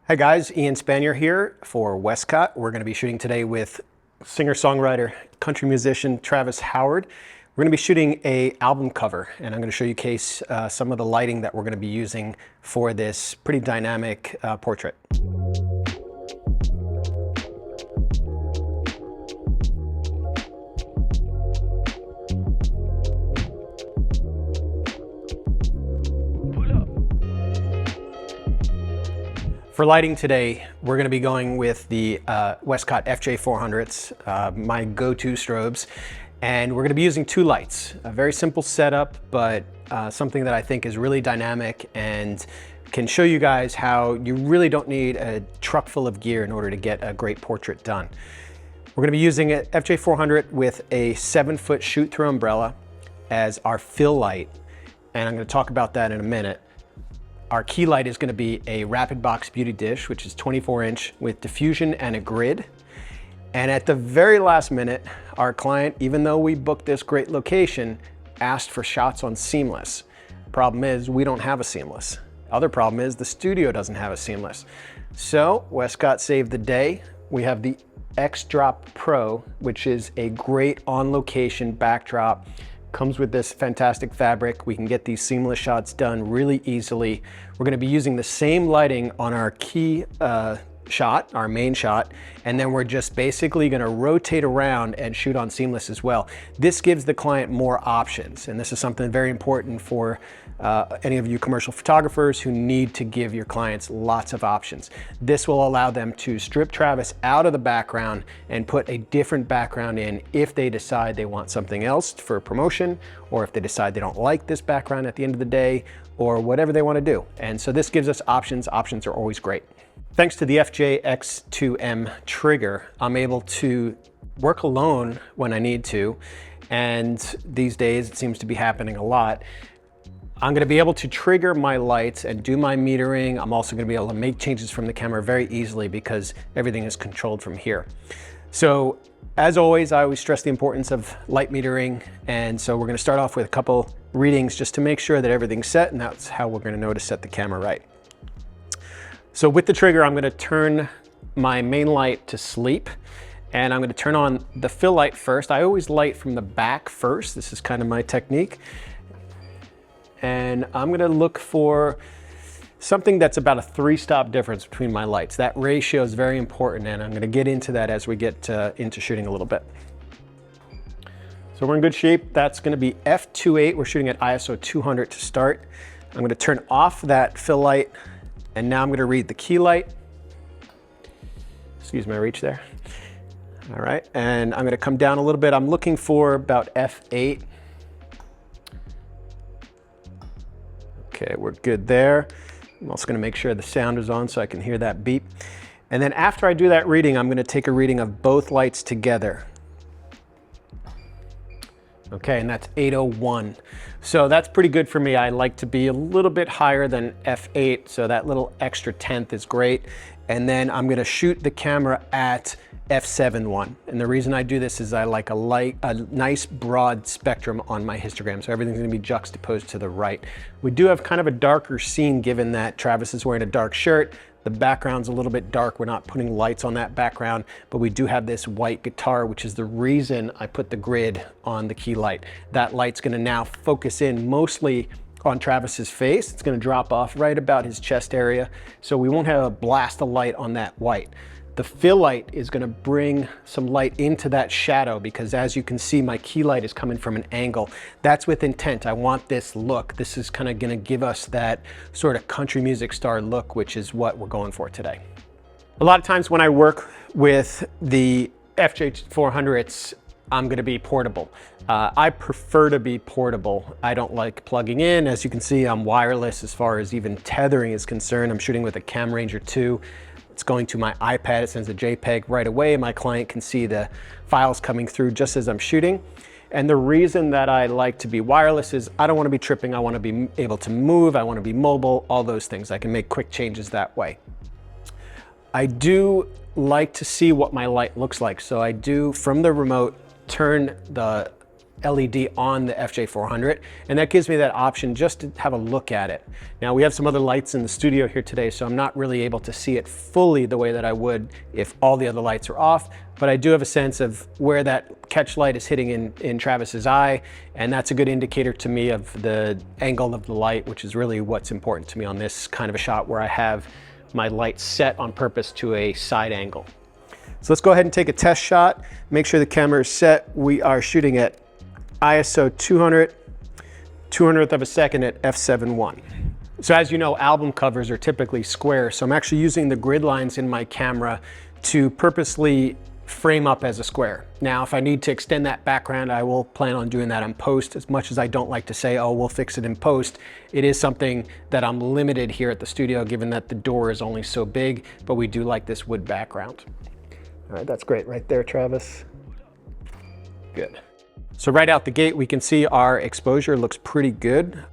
Hi guys, Ian Spanier here for Westcott. We're going to be shooting today with singer-songwriter, country musician Travis Howard. We're going to be shooting an album cover, and I'm going to show you some of the lighting that we're going to be using for this pretty dynamic portrait. For lighting today, we're going to be going with the Westcott fj400s, my go-to strobes, and we're going to be using two lights. A very simple setup, but something that I think is really dynamic and can show you guys how you really don't need a truck full of gear in order to get a great portrait done. We're going to be using an fj400 with a 7-foot shoot-through umbrella as our fill light, and I'm going to talk about that in a minute. Our key light is going to be a RapidBox beauty dish, which is 24-inch with diffusion and a grid. And at the very last minute, our client, even though we booked this great location, asked for shots on seamless. Problem is, we don't have a seamless. Other problem is the studio doesn't have a seamless. So Westcott saved the day. We have the XDropPro, which is a great on-location backdrop. Comes with this fantastic fabric. We can get these seamless shots done really easily. We're going to be using the same lighting on our key shot, our main shot, and then we're just basically going to rotate around and shoot on seamless as well. This gives the client more options, and this is something very important for any of you commercial photographers who need to give your clients lots of options. This will allow them to strip Travis out of the background and put a different background in if they decide they want something else for promotion, or if they decide they don't like this background at the end of the day, or whatever they want to do. And so this gives us options. Options are always great. Thanks to the FJ2M trigger, I'm able to work alone when I need to, and these days it seems to be happening a lot. I'm going to be able to trigger my lights and do my metering. I'm also going to be able to make changes from the camera very easily because everything is controlled from here. So as always, I always stress the importance of light metering, and so we're going to start off with a couple readings just to make sure that everything's set, and that's how we're going to know to set the camera right. So with the trigger, I'm going to turn my main light to sleep, and I'm going to turn on the fill light first. I always light from the back first. This is kind of my technique. And I'm going to look for something that's about a 3-stop difference between my lights. That ratio is very important, and I'm going to get into that as we get into shooting a little bit. So we're in good shape. That's going to be f2.8. We're shooting at ISO 200 to start. I'm going to turn off that fill light. And now I'm going to read the key light. Excuse my reach there. All right, and I'm going to come down a little bit. I'm looking for about f8. Okay, we're good there. I'm also going to make sure the sound is on so I can hear that beep. And then after I do that reading, I'm going to take a reading of both lights together. Okay, and that's 801. So that's pretty good for me. I like to be a little bit higher than f8, so that little extra tenth is great. And then I'm going to shoot the camera at f7.1. And the reason I do this is I like a nice broad spectrum on my histogram, so everything's going to be juxtaposed to the right. We do have kind of a darker scene given that Travis is wearing a dark shirt. The background's a little bit dark. We're not putting lights on that background, but we do have this white guitar, which is the reason I put the grid on the key light. That light's going to now focus in mostly on Travis's face. It's going to drop off right about his chest area, so we won't have a blast of light on that white. The fill light is going to bring some light into that shadow because, as you can see, my key light is coming from an angle. That's with intent. I want this look. This is kind of going to give us that sort of country music star look, which is what we're going for today. A lot of times when I work with the FJ400s, I'm going to be portable. I prefer to be portable. I don't like plugging in. As you can see, I'm wireless as far as even tethering is concerned. I'm shooting with a Cam Ranger 2. It's going to my iPad. It sends a JPEG right away. My client can see the files coming through just as I'm shooting. And the reason that I like to be wireless is I don't want to be tripping. I want to be able to move. I want to be mobile, all those things. I can make quick changes that way. I do like to see what my light looks like. So I do, from the remote, turn the LED on the FJ400, and that gives me that option just to have a look at it. Now we have some other lights in the studio here today, so I'm not really able to see it fully the way that I would if all the other lights are off, but I do have a sense of where that catch light is hitting in Travis's eye, and that's a good indicator to me of the angle of the light, which is really what's important to me on this kind of a shot where I have my light set on purpose to a side angle. So let's go ahead and take a test shot, make sure the camera is set. We are shooting at ISO 200th of a second at f7.1. So as you know, album covers are typically square, so I'm actually using the grid lines in my camera to purposely frame up as a square. Now, if I need to extend that background, I will plan on doing that in post. As much as I don't like to say, oh, we'll fix it in post, it is something that I'm limited here at the studio, given that the door is only so big, but we do like this wood background. All right, that's great right there, Travis. Good. So right out the gate, we can see our exposure looks pretty good.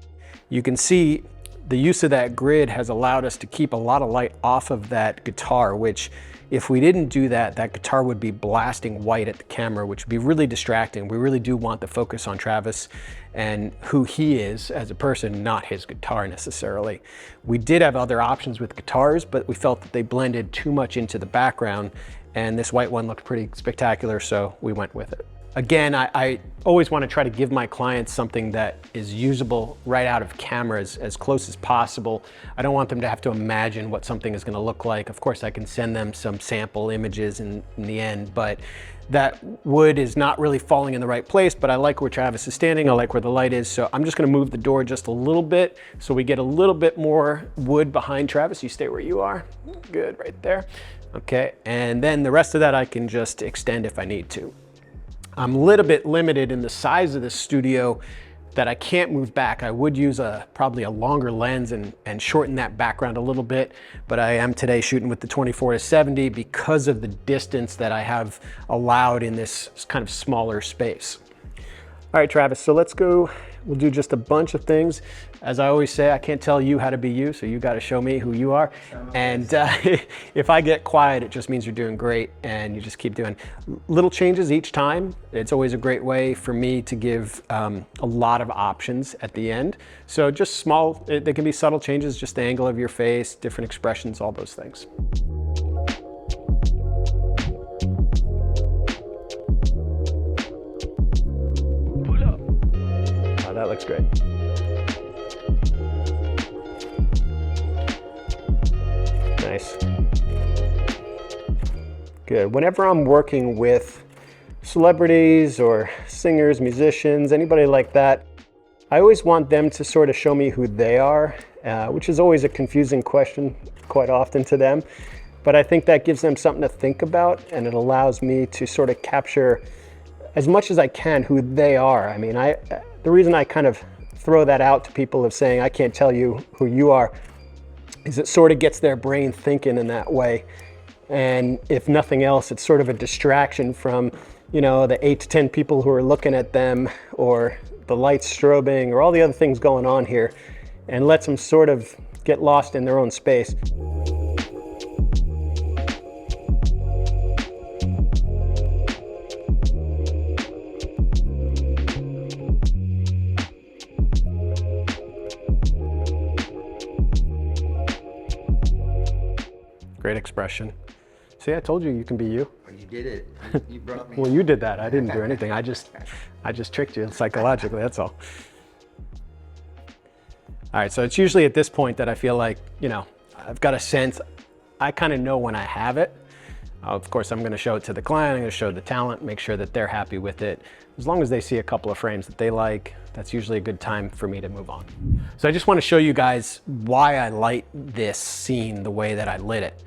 You can see the use of that grid has allowed us to keep a lot of light off of that guitar, which if we didn't do that, that guitar would be blasting white at the camera, which would be really distracting. We really do want the focus on Travis and who he is as a person, not his guitar necessarily. We did have other options with guitars, but we felt that they blended too much into the background, and this white one looked pretty spectacular, so we went with it. Again, I always want to try to give my clients something that is usable right out of cameras as close as possible. I don't want them to have to imagine what something is going to look like. Of course, I can send them some sample images in the end, but that wood is not really falling in the right place, but I like where Travis is standing. I like where the light is. So I'm just going to move the door just a little bit so we get a little bit more wood behind Travis. You stay where you are. Good, right there. Okay, and then the rest of that I can just extend if I need to. I'm a little bit limited in the size of this studio that I can't move back. I would use probably a longer lens and shorten that background a little bit, but I am today shooting with the 24-70 because of the distance that I have allowed in this kind of smaller space. All right, Travis, so let's go. We'll do just a bunch of things. As I always say, I can't tell you how to be you, so you got to show me who you are. And if I get quiet, it just means you're doing great, and you just keep doing little changes each time. It's always a great way for me to give a lot of options at the end. So just small, they can be subtle changes, just the angle of your face, different expressions, all those things. That looks great. Nice. Good. Whenever I'm working with celebrities or singers, musicians, anybody like that, I always want them to sort of show me who they are, which is always a confusing question quite often to them. But I think that gives them something to think about, and it allows me to sort of capture as much as I can who they are. I mean, the reason I kind of throw that out to people of saying, I can't tell you who you are, is it sort of gets their brain thinking in that way. And if nothing else, it's sort of a distraction from, you know, the 8 to 10 people who are looking at them, or the lights strobing, or all the other things going on here, and lets them sort of get lost in their own space. Great expression. See, I told you you can be you. Oh, you did it. You brought me. Well, you did that. I didn't do anything. I just tricked you psychologically, that's all. All right, so it's usually at this point that I feel like, you know, I've got a sense, I kind of know when I have it. Of course, I'm gonna show it to the client, I'm gonna show the talent, make sure that they're happy with it. As long as they see a couple of frames that they like, that's usually a good time for me to move on. So I just wanna show you guys why I light this scene the way that I lit it.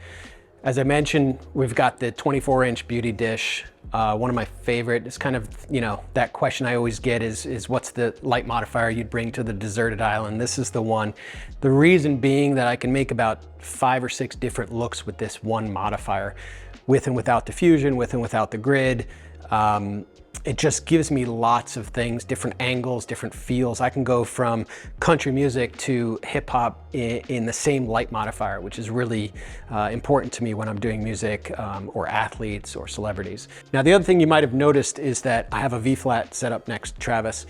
As I mentioned, we've got the 24-inch beauty dish. One of my favorite, it's kind of, you know, that question I always get is what's the light modifier you'd bring to the deserted island? This is the one. The reason being that I can make about 5 or 6 different looks with this one modifier, with and without diffusion, with and without the grid. it just gives me lots of things, different angles, different feels. I can go from country music to hip hop in the same light modifier, which is really important to me when I'm doing music or athletes or celebrities. Now, the other thing you might have noticed is that I have a V-flat set up next to Travis.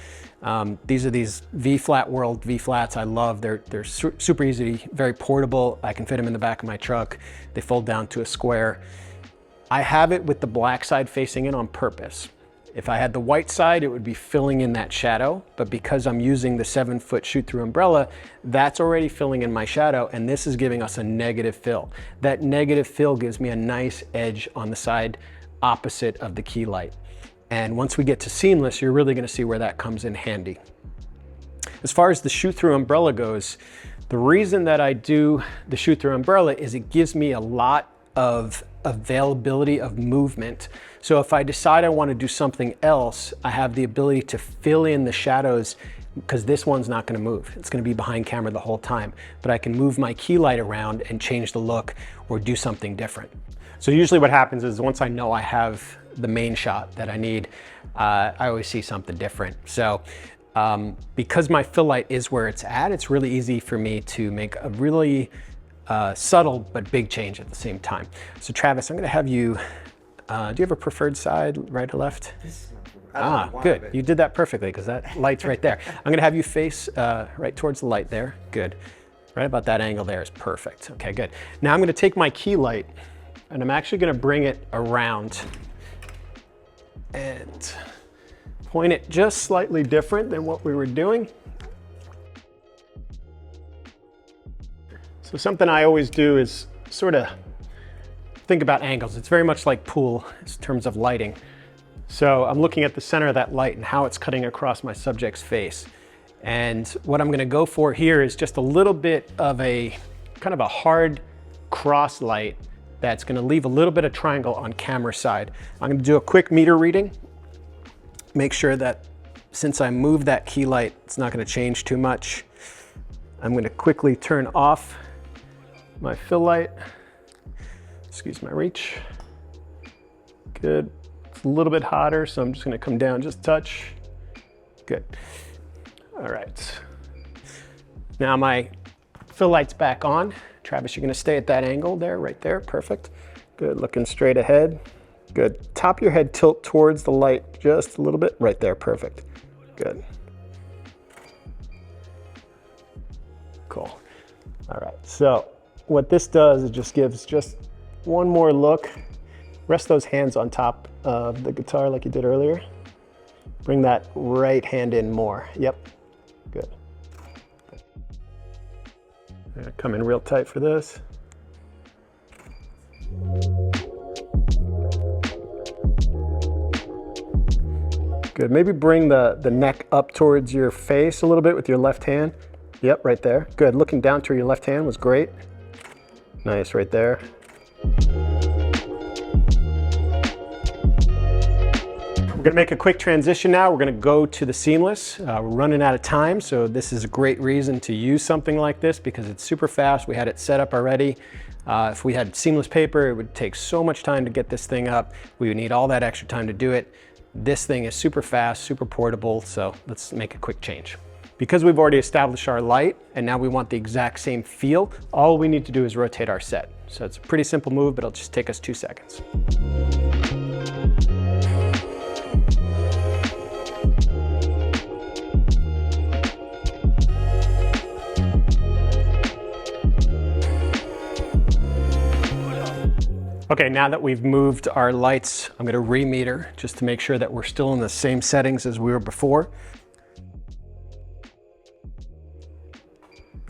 These are these V-flat World V-flats I love. They're super easy, very portable. I can fit them in the back of my truck. They fold down to a square. I have it with the black side facing in on purpose. If I had the white side, it would be filling in that shadow, but because I'm using the 7-foot shoot-through umbrella, that's already filling in my shadow, and this is giving us a negative fill. That negative fill gives me a nice edge on the side opposite of the key light. And once we get to seamless, you're really gonna see where that comes in handy. As far as the shoot-through umbrella goes, the reason that I do the shoot-through umbrella is it gives me a lot of availability of movement. So if I decide I want to do something else, I have the ability to fill in the shadows, because this one's not going to move. It's going to be behind camera the whole time, but I can move my key light around and change the look or do something different. So usually what happens is once I know I have the main shot that I need, I always see something different. So because my fill light is where it's at, it's really easy for me to make a really subtle but big change at the same time. So Travis, I'm gonna have you, do you have a preferred side, right or left? Good, you did that perfectly because that light's right there. I'm gonna have you face right towards the light there. Good, right about that angle there is perfect. Okay, good. Now I'm gonna take my key light and I'm actually gonna bring it around and point it just slightly different than what we were doing. So something I always do is sort of think about angles. It's very much like pool in terms of lighting. So I'm looking at the center of that light and how it's cutting across my subject's face. And what I'm gonna go for here is just a little bit of a kind of a hard cross light that's gonna leave a little bit of triangle on camera side. I'm gonna do a quick meter reading. Make sure that since I moved that key light, it's not gonna change too much. I'm gonna quickly turn off my fill light. Excuse my reach. Good. It's a little bit hotter, so I'm just gonna come down just a touch. Good. All right. Now my fill light's back on. Travis, you're gonna stay at that angle there, right there, perfect. Good, looking straight ahead. Good, top of your head tilt towards the light just a little bit, right there, perfect. Good. Cool. All right, so what this does is just gives just one more look. Rest those hands on top of the guitar like you did earlier. Bring that right hand in more. Yep, good. Come in real tight for this. Good, maybe bring the neck up towards your face a little bit with your left hand. Yep, right there. Good, looking down to your left hand was great. Nice, right there. We're gonna make a quick transition now. We're gonna go to the seamless. We're running out of time, so this is a great reason to use something like this because it's super fast. We had it set up already. If we had seamless paper, it would take so much time to get this thing up. We would need all that extra time to do it. This thing is super fast, super portable, so let's make a quick change. Because we've already established our light and now we want the exact same feel, all we need to do is rotate our set. So it's a pretty simple move, but it'll just take us 2 seconds. Okay, now that we've moved our lights, I'm gonna re-meter just to make sure that we're still in the same settings as we were before.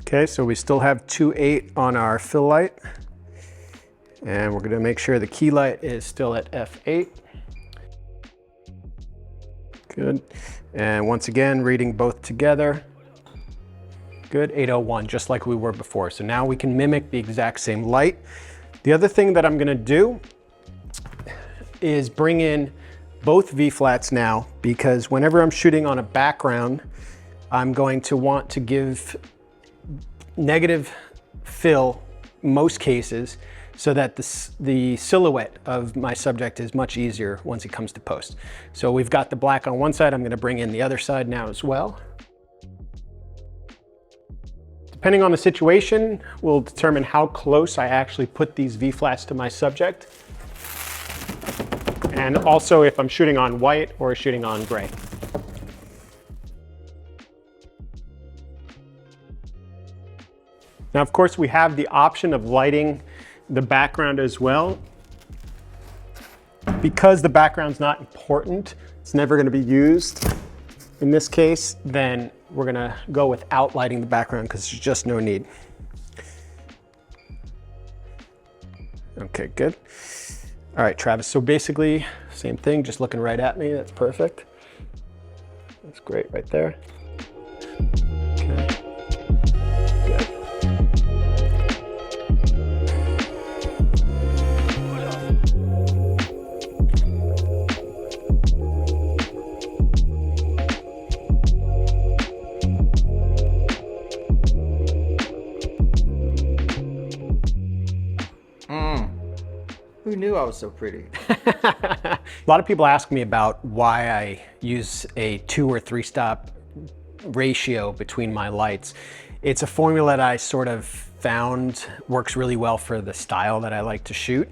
Okay, so we still have 2.8 on our fill light. And we're gonna make sure the key light is still at f8. Good. And once again, reading both together. Good, 801, just like we were before. So now we can mimic the exact same light. The other thing that I'm gonna do is bring in both V-flats now, because whenever I'm shooting on a background, I'm going to want to give negative fill most cases. so that the silhouette of my subject is much easier once he comes to post. So we've got the black on one side. I'm going to bring in the other side now as well. Depending on the situation, will determine how close I actually put these V-flats to my subject. And also if I'm shooting on white or shooting on gray. Now, of course, we have the option of lighting the background as well. Because the background's not important, it's never going to be used in this case, then we're going to go without lighting the background because there's just no need. Okay, good. All right, Travis, so basically same thing, just looking right at me. That's perfect. That's great right there. Okay. Good. Who knew I was so pretty? A lot of people ask me about why I use a 2 or 3 stop ratio between my lights. It's a formula that I sort of found works really well for the style that I like to shoot.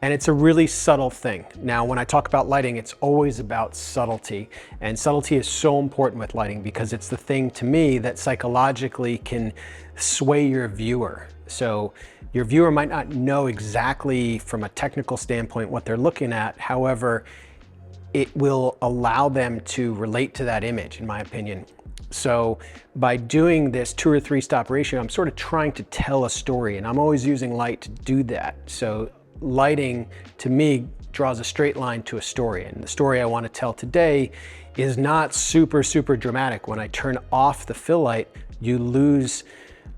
And it's a really subtle thing. Now, when I talk about lighting, it's always about subtlety. And subtlety is so important with lighting because it's the thing to me that psychologically can sway your viewer. So your viewer might not know exactly from a technical standpoint what they're looking at. However, it will allow them to relate to that image, in my opinion. So by doing this 2 or 3 stop ratio, I'm sort of trying to tell a story, and I'm always using light to do that. So lighting, to me, draws a straight line to a story. And the story I want to tell today is not super, super dramatic. When I turn off the fill light, you lose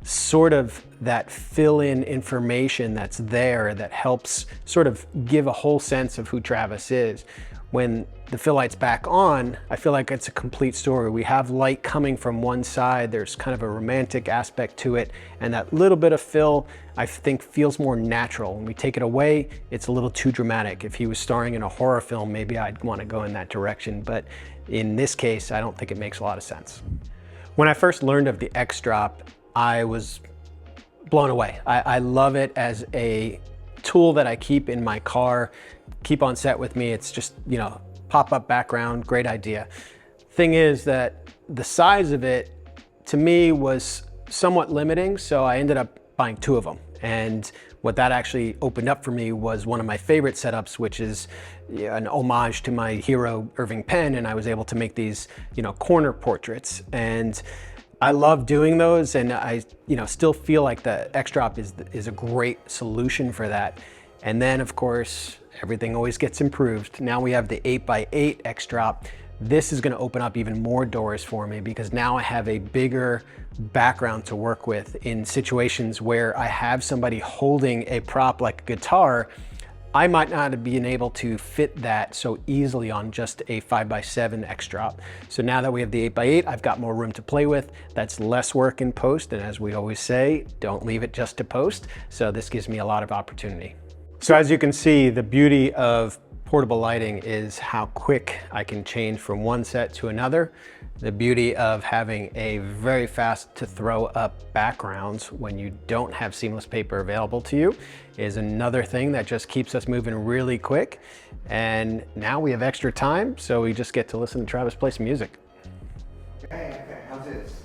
sort of that fill-in information that's there that helps sort of give a whole sense of who Travis is. When the fill light's back on, I feel like it's a complete story. We have light coming from one side, there's kind of a romantic aspect to it, and that little bit of fill, I think, feels more natural. When we take it away, it's a little too dramatic. If he was starring in a horror film, maybe I'd want to go in that direction, but in this case, I don't think it makes a lot of sense. When I first learned of the XDrop, I was blown away. I love it as a tool that I keep in my car, keep on set with me. It's just, you know, pop-up background, great idea. Thing is that the size of it, to me, was somewhat limiting, so I ended up buying 2 of them. And what that actually opened up for me was one of my favorite setups, which is an homage to my hero, Irving Penn, and I was able to make these, you know, corner portraits. And I love doing those, and I, you know, still feel like the XDrop is a great solution for that. And then, of course, everything always gets improved. Now we have the 8x8 XDrop. This is going to open up even more doors for me because now I have a bigger background to work with in situations where I have somebody holding a prop like a guitar. I might not have been able to fit that so easily on just a 5x7 XDrop. So now that we have the 8x8, I've got more room to play with. That's less work in post, and as we always say, don't leave it just to post. So this gives me a lot of opportunity. So as you can see, the beauty of portable lighting is how quick I can change from one set to another. The beauty of having a very fast to throw up backgrounds when you don't have seamless paper available to you is another thing that just keeps us moving really quick. And now we have extra time, so we just get to listen to Travis play some music. Okay, how's this?